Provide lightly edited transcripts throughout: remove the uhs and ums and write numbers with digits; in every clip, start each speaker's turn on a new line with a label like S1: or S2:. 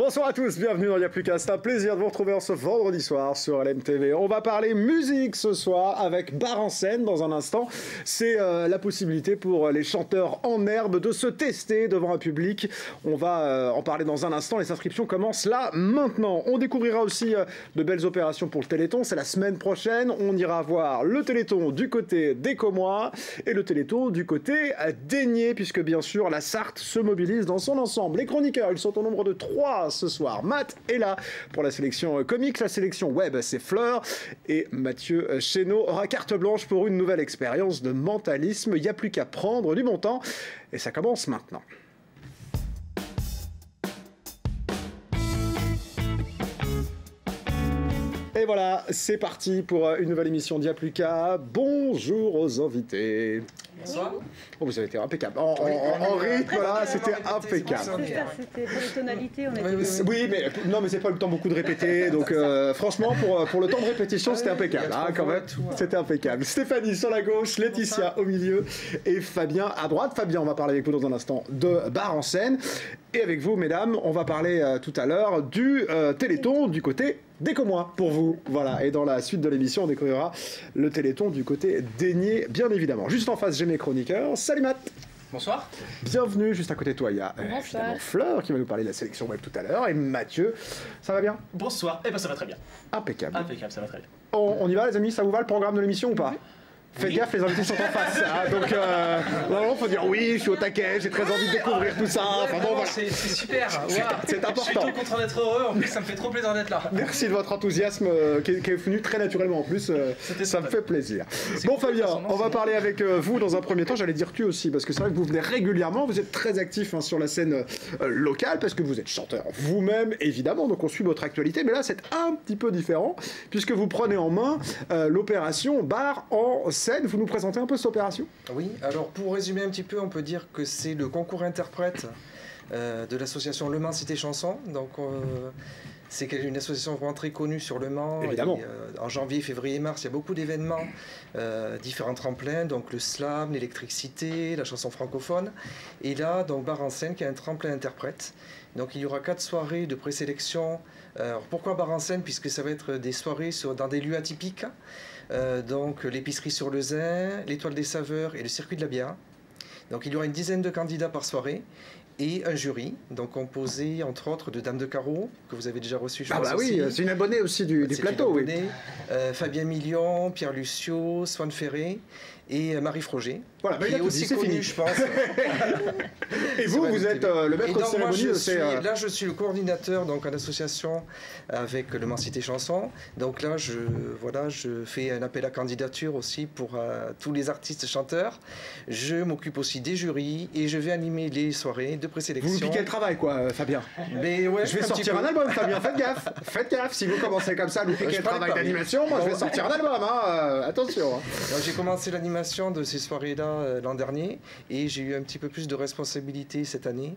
S1: Bonsoir à tous, bienvenue dans Il n'y a plus qu'à. C'est un plaisir de vous retrouver en ce vendredi soir sur LMTV. On va parler musique ce soir avec Bar en scène dans un instant. C'est la possibilité pour les chanteurs en herbe de se tester devant un public. On va en parler dans un instant. Les inscriptions commencent là, maintenant. On découvrira aussi de belles opérations pour le Téléthon. C'est la semaine prochaine. On ira voir le Téléthon du côté d'Écomois et le Téléthon du côté d'Aigné, puisque bien sûr la Sarthe se mobilise dans son ensemble. Les chroniqueurs, ils sont au nombre de 3 ce soir. Matt est là pour la sélection comique, la sélection web, c'est Fleur, et Mathieu Chénaud aura carte blanche pour une nouvelle expérience de mentalisme. Il n'y a plus qu'à prendre du bon temps, et ça commence maintenant. Et voilà, c'est parti pour une nouvelle émission d'Il n'y a plus qu'à. Bonjour aux invités.
S2: Bonsoir.
S1: Oh, vous avez été impeccable. En rythme, là, c'était impeccable.
S3: C'était pour les tonalités, on était...
S1: Oui, mais non, mais c'est pas le temps beaucoup de répéter. Donc, franchement, pour le temps de répétition, c'était impeccable. Hein, quand même, c'était impeccable. Stéphanie sur la gauche, Laetitia au milieu et Fabien à droite. Fabien, on va parler avec vous dans un instant de Bar en scène. Et avec vous, mesdames, on va parler tout à l'heure du Téléthon du côté d'Écomois pour vous. Voilà. Et dans la suite de l'émission, on découvrira le Téléthon du côté d'Aigné, bien évidemment. Juste en face, j'ai mes chroniqueurs. Salut Matt.
S2: Bonsoir.
S1: Bienvenue, juste à côté de toi, il y a évidemment Fleur qui va nous parler de la sélection web tout à l'heure, et Mathieu, ça va bien?
S2: Bonsoir. Eh ben ça va très bien.
S1: Impeccable.
S2: Impeccable, ça va très bien.
S1: On y va les amis, ça vous va le programme de l'émission ou pas? Faites gaffe, les invités sont en face. Hein, donc, normalement, il faut dire oui, je suis au taquet, j'ai très envie de découvrir tout ça. Enfin, bon, voilà.
S2: C'est super.
S1: C'est important.
S2: Je suis trop content d'être heureux. En plus, ça me fait trop plaisir d'être là.
S1: Merci de votre enthousiasme qui est venu très naturellement en plus. Ça me fait plaisir. Bon, Fabien, on va parler avec vous dans un premier temps. J'allais dire tu aussi, parce que c'est vrai que vous venez régulièrement. Vous êtes très actif hein, sur la scène locale, parce que vous êtes chanteur vous-même, évidemment. Donc, on suit votre actualité. Mais là, c'est un petit peu différent, puisque vous prenez en main l'opération Bar en scène. Vous nous présentez un peu cette opération?
S4: Oui, alors pour résumer un petit peu, on peut dire que c'est le concours interprète de l'association Le Mans Cité Chanson. Donc c'est une association vraiment très connue sur Le Mans.
S1: Évidemment.
S4: Et, en janvier, février, mars, il y a beaucoup d'événements, différents tremplins, donc le slam, l'électricité, la chanson francophone. Et là, donc Bar en scène qui est un tremplin interprète. Donc il y aura 4 soirées de présélection. Alors pourquoi Bar en scène? Puisque ça va être des soirées dans des lieux atypiques. Donc l'épicerie sur le Zin, l'étoile des saveurs et le circuit de la bière. Donc il y aura une dizaine de candidats par soirée et un jury, donc composé entre autres de Dame de Carreau, que vous avez déjà reçu, je pense.
S1: Ah bah oui, c'est une abonnée aussi du plateau, oui.
S4: Fabien Million, Pierre Lucio, Swan Ferré et Marie Froger,
S1: voilà,
S4: qui est aussi connu, je pense.
S1: Et vous êtes le maître de cérémonie.
S4: Là, je suis le coordinateur donc en association avec le Mans Cité Chanson. Donc là, je fais un appel à candidature aussi pour tous les artistes chanteurs. Je m'occupe aussi des jurys et je vais animer les soirées de présélection.
S1: Vous piquez le travail, quoi, Fabien.
S4: Mais ouais,
S1: je vais sortir un album, Fabien. Faites gaffe. Faites gaffe. Si vous commencez comme ça à nous piquer le travail d'animation, moi, je vais sortir un album. Hein. Attention. Hein.
S4: J'ai commencé l'animation de ces soirées-là l'an dernier et j'ai eu un petit peu plus de responsabilité cette année,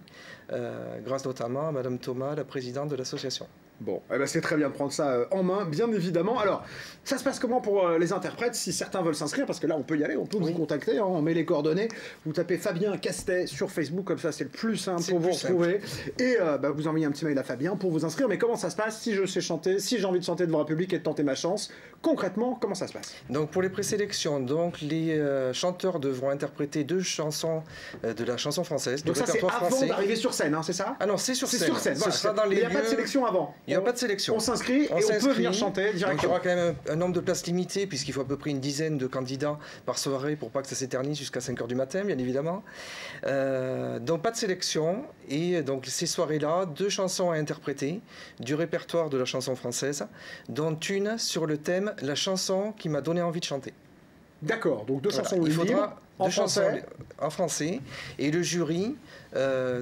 S4: grâce notamment à Madame Thomas, la présidente de l'association.
S1: Bon, eh ben c'est très bien de prendre ça en main, bien évidemment. Alors, ça se passe comment pour les interprètes, si certains veulent s'inscrire? Parce que là, on peut y aller, on peut vous contacter, hein, on met les coordonnées. Vous tapez Fabien Castet sur Facebook, comme ça, c'est le plus simple pour vous retrouver. Et vous envoyez un petit mail à Fabien pour vous inscrire. Mais comment ça se passe si je sais chanter, si j'ai envie de chanter devant un public et de tenter ma chance? Concrètement, comment ça se passe?
S4: Donc, pour les présélections, donc, les chanteurs devront interpréter 2 chansons de la chanson française.
S1: Donc ça, c'est avant d'arriver sur scène, hein, c'est ça?
S4: Ah non, c'est sur scène.
S1: Sur scène, voilà.
S4: Ce sera dans les
S1: Il n'y a pas de sélection avant?
S4: Il n'y a pas de sélection.
S1: On s'inscrit et on peut venir chanter directement.
S4: Donc il y aura quand même un nombre de places limité, puisqu'il faut à peu près une dizaine de candidats par soirée pour pas que ça s'éternise jusqu'à 5 h du matin, bien évidemment. Donc pas de sélection. Et donc ces soirées-là, 2 chansons à interpréter du répertoire de la chanson française, dont une sur le thème « La chanson qui m'a donné envie de chanter ».
S1: D'accord, donc 2 chansons
S4: il faudra
S1: en français.
S4: En français. Et le jury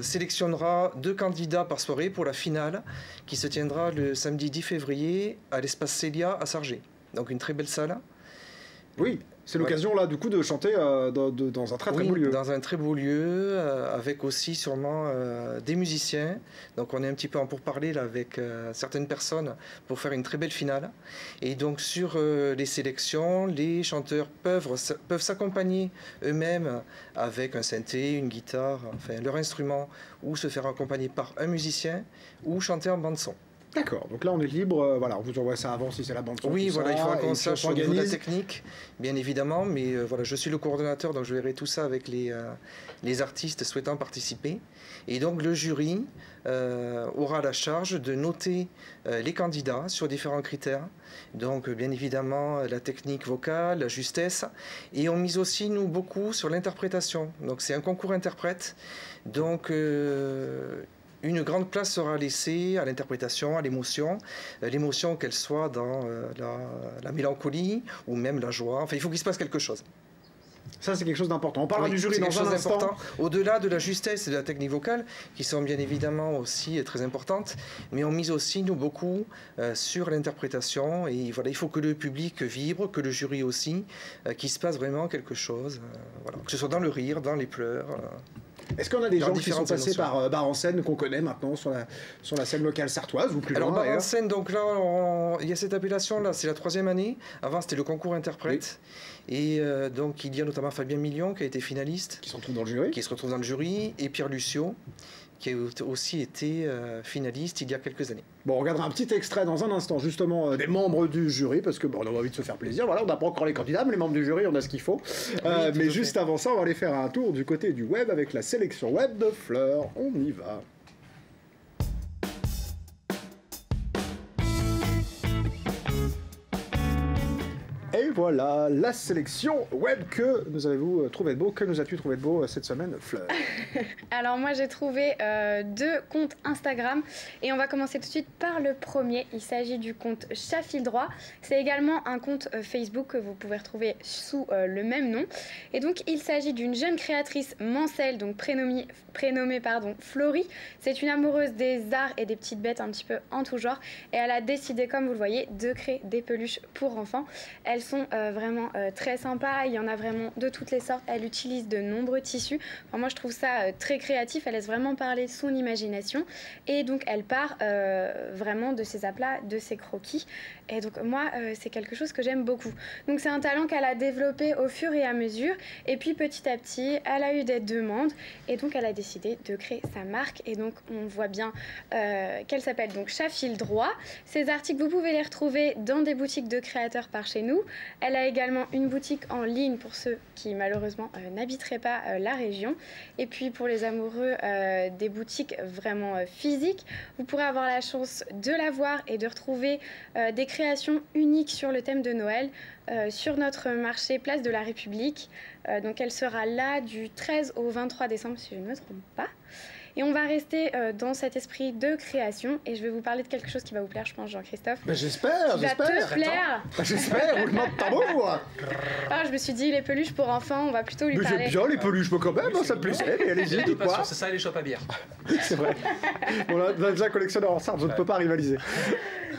S4: sélectionnera 2 candidats par soirée pour la finale qui se tiendra le samedi 10 février à l'espace Célia à Sargé. Donc une très belle salle.
S1: Oui. C'est l'occasion là du coup de chanter dans un très beau lieu.
S4: Dans un très beau lieu, avec aussi sûrement des musiciens. Donc on est un petit peu en pourparlers là avec certaines personnes pour faire une très belle finale. Et donc sur les sélections, les chanteurs peuvent s'accompagner eux-mêmes avec un synthé, une guitare, enfin leur instrument, ou se faire accompagner par un musicien, ou chanter en bande son.
S1: D'accord, donc là on est libre, voilà, on vous envoie ça avant si c'est la bande son.
S4: Oui, voilà,
S1: ça,
S4: il faudra qu'on sache au niveau de la
S1: s'organise.
S4: technique, bien évidemment, mais voilà, je suis le coordonnateur, donc je verrai tout ça avec les artistes souhaitant participer. Et donc le jury aura la charge de noter les candidats sur différents critères. Donc bien évidemment la technique vocale, la justesse, et on mise aussi nous beaucoup sur l'interprétation. Donc c'est un concours interprète, donc une grande place sera laissée à l'interprétation, à l'émotion. L'émotion, qu'elle soit dans la mélancolie ou même la joie. Enfin, il faut qu'il se passe quelque chose.
S1: Ça, c'est quelque chose d'important. On parlera du jury dans un instant.
S4: Au-delà de la justesse et de la technique vocale, qui sont bien évidemment aussi très importantes, mais on mise aussi, nous, beaucoup sur l'interprétation. Et voilà, il faut que le public vibre, que le jury aussi, qu'il se passe vraiment quelque chose. Voilà. Que ce soit dans le rire, dans les pleurs.
S1: Est-ce qu'on a des gens qui sont passés par Bar en Scène qu'on connaît maintenant sur la scène locale sartoise ou plus loin?
S4: Alors Bar en Scène, donc là, il y a cette appellation-là, c'est la 3e année. Avant, c'était le concours interprète. Oui. Et donc, il y a notamment Fabien Million qui a été finaliste.
S1: Qui se retrouve dans le jury.
S4: Qui se retrouve dans le jury. Et Pierre Lucio, qui a aussi été finaliste il y a quelques années.
S1: Bon, on regardera un petit extrait dans un instant, justement, des membres du jury, parce que bon, on a envie de se faire plaisir. Voilà, on n'a pas encore les candidats, mais les membres du jury, on a ce qu'il faut. Mais juste avant ça, on va aller faire un tour du côté du web avec la sélection web de Fleur. On y va. Et voilà, la sélection web que nous avez-vous trouvé de beau? Que nous as-tu trouvé de beau cette semaine, Fleur?
S3: Alors moi j'ai trouvé 2 comptes Instagram et on va commencer tout de suite par le premier. Il s'agit du compte Chat Fil Droit. C'est également un compte Facebook que vous pouvez retrouver sous le même nom. Et donc il s'agit d'une jeune créatrice Mancelle, donc prénommée Florie. C'est une amoureuse des arts et des petites bêtes un petit peu en tout genre. Et elle a décidé, comme vous le voyez, de créer des peluches pour enfants. Elles sont vraiment très sympas, il y en a vraiment de toutes les sortes. Elle utilise de nombreux tissus. Enfin, moi je trouve ça très créatif, elle laisse vraiment parler son imagination et donc elle part vraiment de ses aplats, de ses croquis. Et donc moi c'est quelque chose que j'aime beaucoup. Donc c'est un talent qu'elle a développé au fur et à mesure et puis petit à petit elle a eu des demandes et donc elle a décidé de créer sa marque et donc on voit bien qu'elle s'appelle donc Chat Fil Droit. Ces articles vous pouvez les retrouver dans des boutiques de créateurs par chez nous. Elle a également une boutique en ligne pour ceux qui malheureusement n'habiteraient pas la région. Et puis pour les amoureux des boutiques vraiment physiques, vous pourrez avoir la chance de la voir et de retrouver des créations uniques sur le thème de Noël sur notre marché Place de la République. Donc elle sera là du 13 au 23 décembre si je ne me trompe pas. Et on va rester dans cet esprit de création. Et je vais vous parler de quelque chose qui va vous plaire, je pense, Jean-Christophe.
S1: Ben j'espère.
S3: Qui va te plaire.
S1: J'espère, roulement de tambour.
S3: Alors, je me suis dit, les peluches pour enfants, on va plutôt lui parler.
S1: Mais j'aime bien les peluches, quand même, ça me plaisait. Mais allez-y, dites-moi.
S2: C'est ça, les chopes à bière.
S1: C'est vrai. Bon, là, déjà collectionneur en sarde, je ne peux pas rivaliser.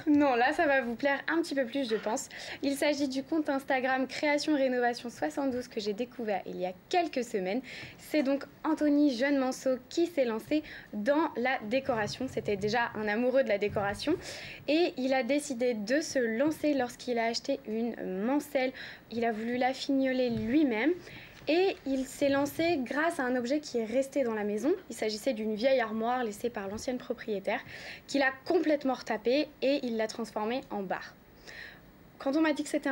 S3: Non, là, ça va vous plaire un petit peu plus, je pense. Il s'agit du compte Instagram Création Rénovation 72 que j'ai découvert il y a quelques semaines. C'est donc Anthony Jeune-Manceau qui s'est lancé dans la décoration. C'était déjà un amoureux de la décoration et il a décidé de se lancer lorsqu'il a acheté une mancelle. Il a voulu la fignoler lui-même. Et il s'est lancé grâce à un objet qui est resté dans la maison. Il s'agissait d'une vieille armoire laissée par l'ancienne propriétaire qu'il a complètement retapée et il l'a transformée en bar. Quand on m'a dit que c'était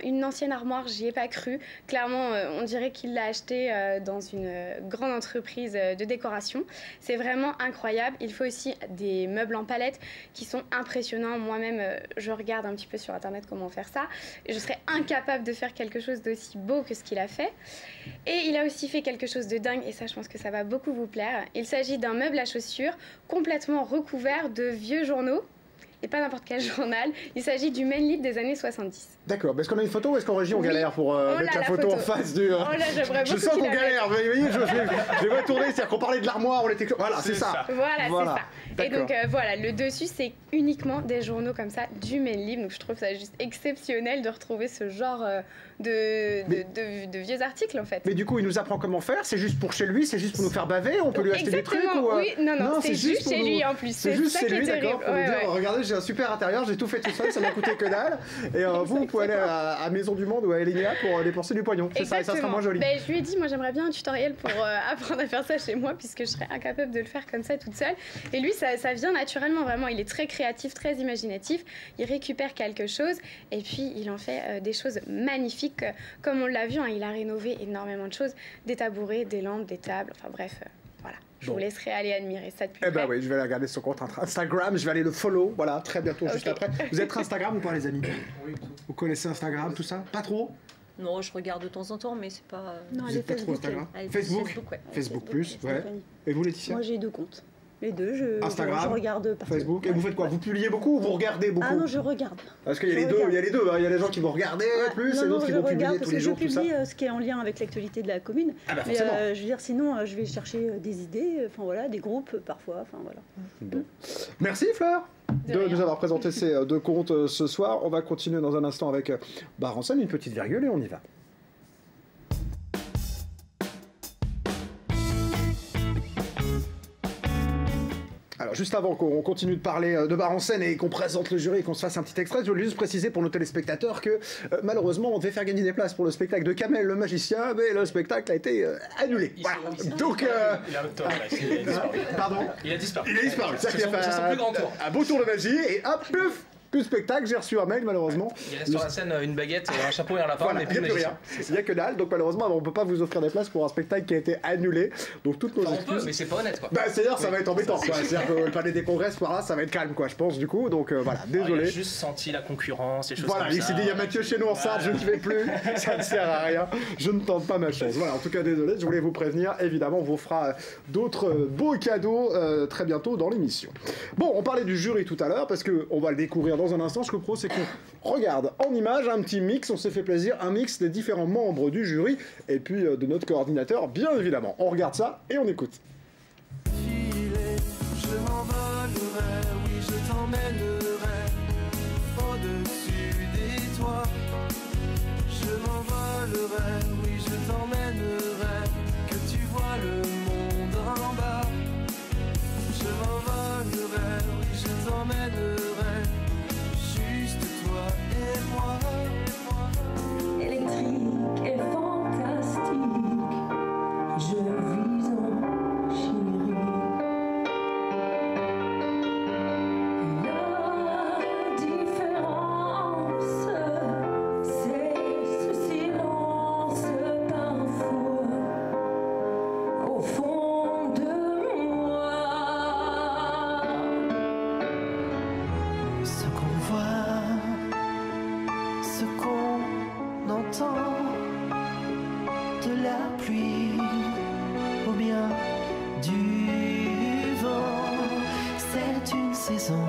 S3: une ancienne armoire, j'y ai pas cru. Clairement, on dirait qu'il l'a acheté dans une grande entreprise de décoration. C'est vraiment incroyable. Il faut aussi des meubles en palette qui sont impressionnants. Moi-même, je regarde un petit peu sur Internet comment faire ça. Je serais incapable de faire quelque chose d'aussi beau que ce qu'il a fait. Et il a aussi fait quelque chose de dingue, et ça, je pense que ça va beaucoup vous plaire. Il s'agit d'un meuble à chaussures complètement recouvert de vieux journaux. et pas n'importe quel journal. Il s'agit du Main Lib des années 70.
S1: D'accord, est-ce qu'on a une photo ou est-ce qu'en régie on galère pour mettre la photo en face du...
S3: Oh là, j'aimerais
S1: Je
S3: beaucoup
S1: sens
S3: qu'il
S1: qu'on
S3: la
S1: galère, vous voyez, je vais tourner, c'est-à-dire qu'on parlait de l'armoire, on était... Voilà, c'est ça.
S3: Voilà,
S1: Voilà.
S3: c'est ça. Et donc voilà, le dessus, c'est uniquement des journaux comme ça du Main Lib. Donc je trouve ça juste exceptionnel de retrouver ce genre de vieux articles en fait.
S1: Mais du coup, il nous apprend comment faire, c'est juste pour chez lui, c'est juste pour nous faire baver, on peut lui acheter des trucs ou...
S3: Oui, non, c'est juste chez lui en plus.
S1: C'est juste
S3: ça
S1: chez
S3: qui est
S1: lui,
S3: terrible.
S1: d'accord, pour lui dire, regardez, j'ai un super intérieur, j'ai tout fait tout seul, ça m'a coûté que dalle. Et vous pouvez aller à Maison du Monde ou à Elénia pour dépenser du pognon, c'est ça, et ça sera moins joli.
S3: Ben, je lui ai dit, moi j'aimerais bien un tutoriel pour apprendre à faire ça chez moi, puisque je serais incapable de le faire comme ça toute seule. Et lui, ça vient naturellement, vraiment, il est très créatif, très imaginatif, il récupère quelque chose, et puis il en fait des choses magnifiques, comme on l'a vu, hein, il a rénové énormément de choses, des tabourets, des lampes, des tables, enfin bref, voilà. Je vous laisserai aller admirer ça de plus près.
S1: Eh ben oui, je vais aller regarder son compte Instagram, je vais aller le follow, voilà, très bientôt, juste après. Vous êtes Instagram ou pas, les amis?
S2: Oui, tout.
S1: Vous connaissez Instagram, tout ça? Pas trop?
S5: Non, je regarde de temps en temps, mais c'est pas...
S6: Non,
S1: Vous êtes pas trop Instagram? Facebook?
S5: Ouais.
S1: Facebook plus, ouais. Et vous, Laetitia?
S6: Moi, j'ai 2 comptes. Les deux, je regarde partout.
S1: Facebook. Et vous faites quoi? Vous publiez beaucoup ou vous regardez beaucoup?
S6: Ah non, je regarde.
S1: Parce qu'il y a les deux, il y a les deux. Il y a les gens qui vont regarder plus et d'autres qui vont publier tous les jours, tout ça.
S6: Je publie ce qui est en lien avec l'actualité de la commune.
S1: Ah bah
S6: mais,
S1: forcément.
S6: je veux dire, sinon, je vais chercher des idées, enfin voilà, des groupes parfois, enfin voilà.
S1: Bon. Merci Fleur de nous avoir présenté ces 2 comptes ce soir. On va continuer dans un instant avec Baransen, une petite virgule et on y va. Alors juste avant qu'on continue de parler de Baransen et qu'on présente le jury et qu'on se fasse un petit extrait, je voulais juste préciser pour nos téléspectateurs que malheureusement on devait faire gagner des places pour le spectacle de Kamel le magicien, mais le spectacle a été annulé. Voilà. Donc
S2: Il a un tort, là, il a disparu.
S1: pardon.
S2: Il a disparu.
S1: Il est disparu.
S2: C'est son plus grand tour.
S1: Un beau tour de magie et hop, puf, plus de spectacle, j'ai reçu un mail malheureusement.
S2: Il reste sur la scène une baguette, un chapeau et un lapin,
S1: Voilà,
S2: mais
S1: il n'y a
S2: plus
S1: plus
S2: magicien.
S1: rien. Il n'y a que dalle, donc malheureusement on ne peut pas vous offrir des places pour un spectacle qui a été annulé. Donc toutes nos
S2: Enfin, on peut,
S1: excuses.
S2: mais c'est pas honnête quoi.
S1: Bah c'est-à-dire ça va être embêtant quoi. C'est-à-dire que le palais des congrès ce soir-là ça va être calme quoi je pense du coup. Donc voilà,
S2: Alors,
S1: désolé.
S2: il a juste senti la concurrence et choses
S1: Voilà,
S2: comme
S1: il
S2: ça.
S1: s'est dit il y a Mathieu chez nous en sarde, je ne vais plus, ça ne sert à rien, je ne tente pas ma chance. Voilà, en tout cas désolé, je voulais vous prévenir, évidemment on vous fera d'autres beaux cadeaux très bientôt dans l'émission. Bon, on parlait du jury tout à l'heure parce qu'on va le découvrir dans un instant. Ce que je propose c'est qu'on regarde en image un petit mix, on s'est fait plaisir, un mix des différents membres du jury et puis de notre coordinateur bien évidemment. On regarde ça et on écoute.
S7: Je m'envolerai, oui je t'emmènerai au-dessus des toits. Je m'envolerai, oui je t'emmènerai, que tu vois le monde en bas. Je m'envolerai, oui je t'emmènerai, juste toi et moi.
S8: Électrique et fantastique, je vis en chérie. La différence, c'est ce silence parfois au fond de moi.
S7: Ce qu'on voit, ce qu'on entend, de la pluie ou bien du vent, c'est une saison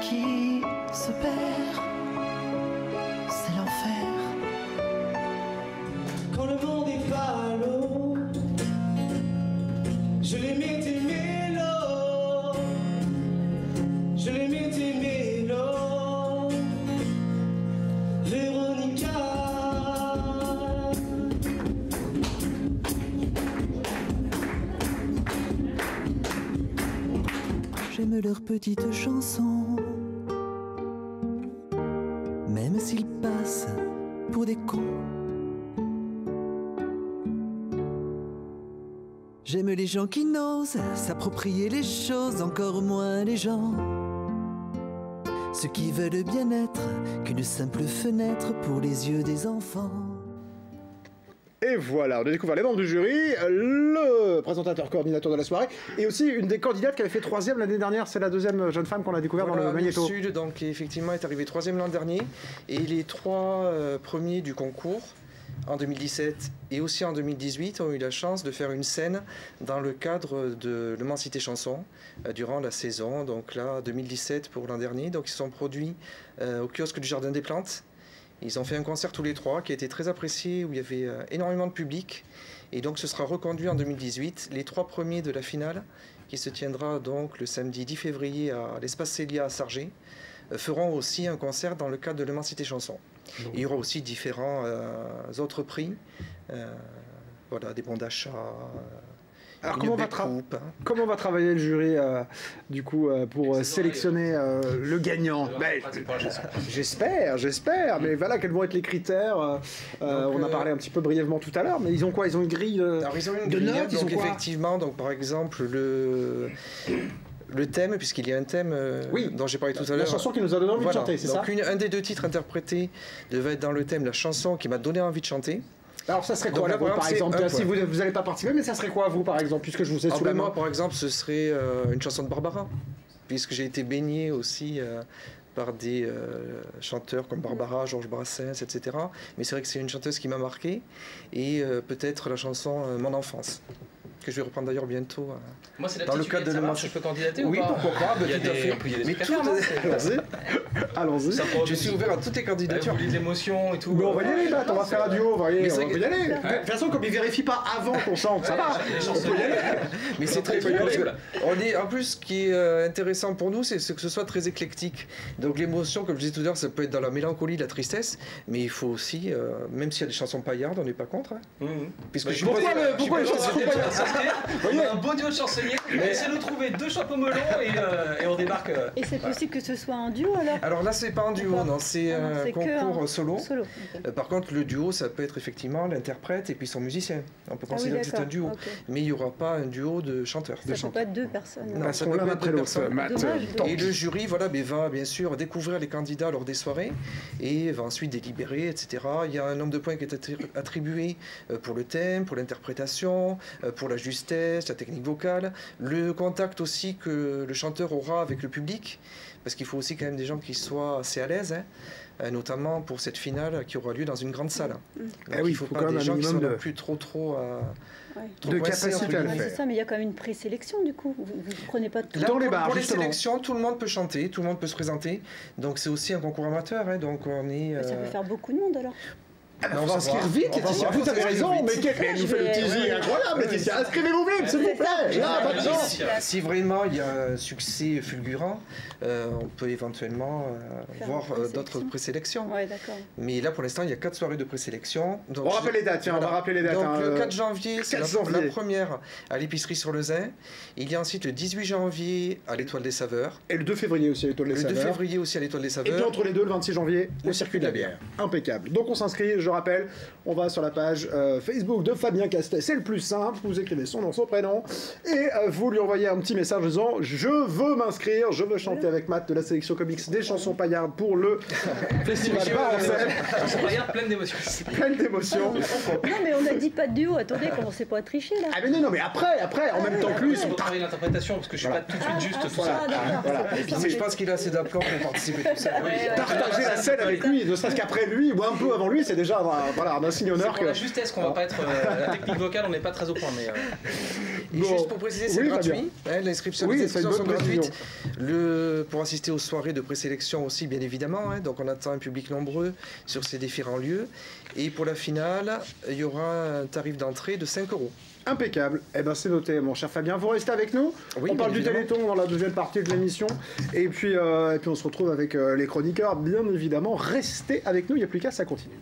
S7: qui se perd, c'est l'enfer. Quand le monde est pas à l'eau, je les mets tes mélos, je les mets tes mélos, Véronica. J'aime leurs petites chansons, même s'ils passent pour des cons. J'aime les gens qui n'osent s'approprier les choses, encore moins les gens. Ceux qui veulent bien être qu'une simple fenêtre pour les yeux des enfants.
S1: Et voilà, on a découvert les membres du jury, le présentateur coordinateur de la soirée, et aussi une des candidates qui avait fait 3e l'année dernière, c'est la 2e jeune femme qu'on a découvert
S4: Voilà,
S1: dans le magnéto.
S4: Nord Sud, donc effectivement est arrivé 3e l'an dernier, et les 3 premiers du concours en 2017 et aussi en 2018 ont eu la chance de faire une scène dans le cadre de Le Mans Cité Chanson durant la saison. Donc là, 2017 pour l'an dernier. Donc ils se sont produits au kiosque du Jardin des Plantes. Ils ont fait un concert tous les trois qui a été très apprécié, où il y avait énormément de public. Et donc ce sera reconduit en 2018. Les 3 premiers de la finale, qui se tiendra donc le samedi 10 février à l'espace Célia à Sargé, feront aussi un concert dans le cadre de Le Mans Cité Chanson. Il y aura aussi différents autres prix, voilà, des bons d'achat.
S1: Alors comment va travailler le jury du coup pour sélectionner le gagnant? J'espère, mais voilà, quels vont être les critères? On a parlé un petit peu brièvement tout à l'heure, mais ils ont quoi? Ils ont une grille de notes,
S4: donc effectivement, donc par exemple le thème, puisqu'il y a un thème dont j'ai parlé tout à l'heure.
S1: La chanson qui nous a donné envie de chanter, c'est ça?
S4: Donc un des 2 titres interprétés devait être dans le thème, la chanson qui m'a donné envie de chanter.
S1: Alors ça serait quoi, là, par exemple, si vous n'allez pas participer, mais ça serait quoi, vous, par exemple, puisque je vous ai sous la main?
S4: Moi, par exemple, ce serait une chanson de Barbara, puisque j'ai été baigné aussi par des chanteurs comme Barbara, Georges Brassens, etc. Mais c'est vrai que c'est une chanteuse qui m'a marqué, et peut-être la chanson Mon enfance, que je vais reprendre d'ailleurs bientôt.
S2: Moi, c'est la
S4: dans le
S2: petite
S4: cadre de
S2: Juliette,
S4: le
S2: je peux candidater ou
S4: oui,
S2: pas?
S4: pourquoi pas,
S2: Il y a
S4: tout à fait.
S2: Il y a des
S4: Mais
S2: trucs à faire,
S1: Allons-y.
S4: Je suis ouvert à toutes les candidatures.
S2: Vous dites l'émotion et tout.
S1: Mais on va y aller, là, on va faire un duo, on va y aller.
S4: Mais
S1: De toute façon, comme ils vérifient pas avant qu'on chante, ça va. On peut y aller.
S4: Mais c'est très bien. En plus, ce qui est intéressant pour nous, c'est que ce soit très éclectique. Donc l'émotion, comme je disais tout à l'heure, ça peut être dans la mélancolie, la tristesse, mais il faut aussi, même s'il y a des chansons paillardes, on n'est pas contre. Puisque
S1: pourquoi les chansons paillardes?
S2: Un beau duo de chansonniers. Laissez-nous trouver 2 chapeaux melons et on débarque.
S6: Et c'est possible que ce soit en duo alors?
S4: Alors là, c'est pas en duo, non, c'est un concours solo.
S6: Okay.
S4: Par contre, le duo, ça peut être effectivement l'interprète et puis son musicien. On peut considérer que c'est un duo.
S6: Okay.
S4: Mais il n'y aura pas un duo de chanteurs.
S6: Ça ne peut pas être 2 personnes.
S4: Non, ça peut pas être 2 personnes.
S6: Dommage.
S4: Et le jury va bien sûr découvrir les candidats lors des soirées et va ensuite délibérer, etc. Il y a un nombre de points qui est attribué pour le thème, pour l'interprétation, pour la justesse, la technique vocale, le contact aussi que le chanteur aura avec le public, parce qu'il faut aussi quand même des gens qui soient assez à l'aise, notamment pour cette finale qui aura lieu dans une grande salle. Donc,
S1: oui,
S4: il faut pas des gens qui sont non plus trop
S1: de capacité à le faire.
S6: C'est ça, mais il y a quand même une présélection du coup. Vous ne prenez pas tout.
S1: Dans les bars,
S4: pour les
S1: justement.
S4: sélections, tout le monde peut chanter, tout le monde peut se présenter. Donc c'est aussi un concours amateur, donc on est.
S6: Ça peut faire beaucoup de monde alors.
S1: On va s'inscrire vite, Laetitia. Vous avez raison, mais quelqu'un nous fait le teasing incroyable, Laetitia. Inscrivez-vous vite, s'il vous plaît. Là, maintenant.
S4: Si vraiment il y a un succès fulgurant, on peut éventuellement voir d'autres présélections.
S6: Ouais, d'accord.
S4: Mais là, pour l'instant, il y a 4 soirées de présélection.
S1: On rappelle les dates, tiens, on va rappeler les dates.
S4: Donc le 4 janvier, c'est la première à l'épicerie sur le Zin. Il y a ensuite le 18 janvier à l'Étoile des Saveurs.
S1: Et le 2 février aussi à l'Étoile des Saveurs.
S4: Le 2 février aussi à l'Étoile des Saveurs.
S1: Et puis entre les deux, le 26 janvier, au Circuit de la Bière. Impeccable. Donc on s'inscrit, je rappelle, on va sur la page Facebook de Fabien Castet. C'est le plus simple, vous écrivez son nom, son prénom, et vous lui envoyez un petit message disant « Je veux m'inscrire, je veux chanter avec Matt de la sélection comics des chansons paillardes pour le festival Baransen. »
S2: Chanson paillarde pleine d'émotions.
S1: Pleine d'émotions.
S6: Non mais on a dit pas de duo, attendez, commencez pas à tricher là.
S1: Ah mais non, mais après, en même temps que lui,
S2: On peut travailler l'interprétation parce que je suis pas tout de suite juste tout ça.
S1: voilà. Et puis
S4: Mais je pense qu'il a assez d'aplomb pour participer tout ça.
S1: partager la scène avec lui, ne serait-ce qu'après lui, ou un peu avant lui, c'est déjà un signe honneur
S2: Pour la justesse qu'on va pas être. La technique vocale, on n'est pas très au point, mais.
S4: Et juste pour préciser, c'est gratuit. L'inscription des inscriptions sont gratuites. Pour assister aux soirées de présélection aussi, bien évidemment. Donc on attend un public nombreux sur ces différents lieux. Et pour la finale, il y aura un tarif d'entrée de 5 €.
S1: Impeccable. Eh ben c'est noté, mon cher Fabien. Vous restez avec nous.
S4: Oui,
S1: on parle du Téléthon dans la deuxième partie de l'émission. Et puis on se retrouve avec les chroniqueurs. Bien évidemment, restez avec nous. Il n'y a plus qu'à, ça continue.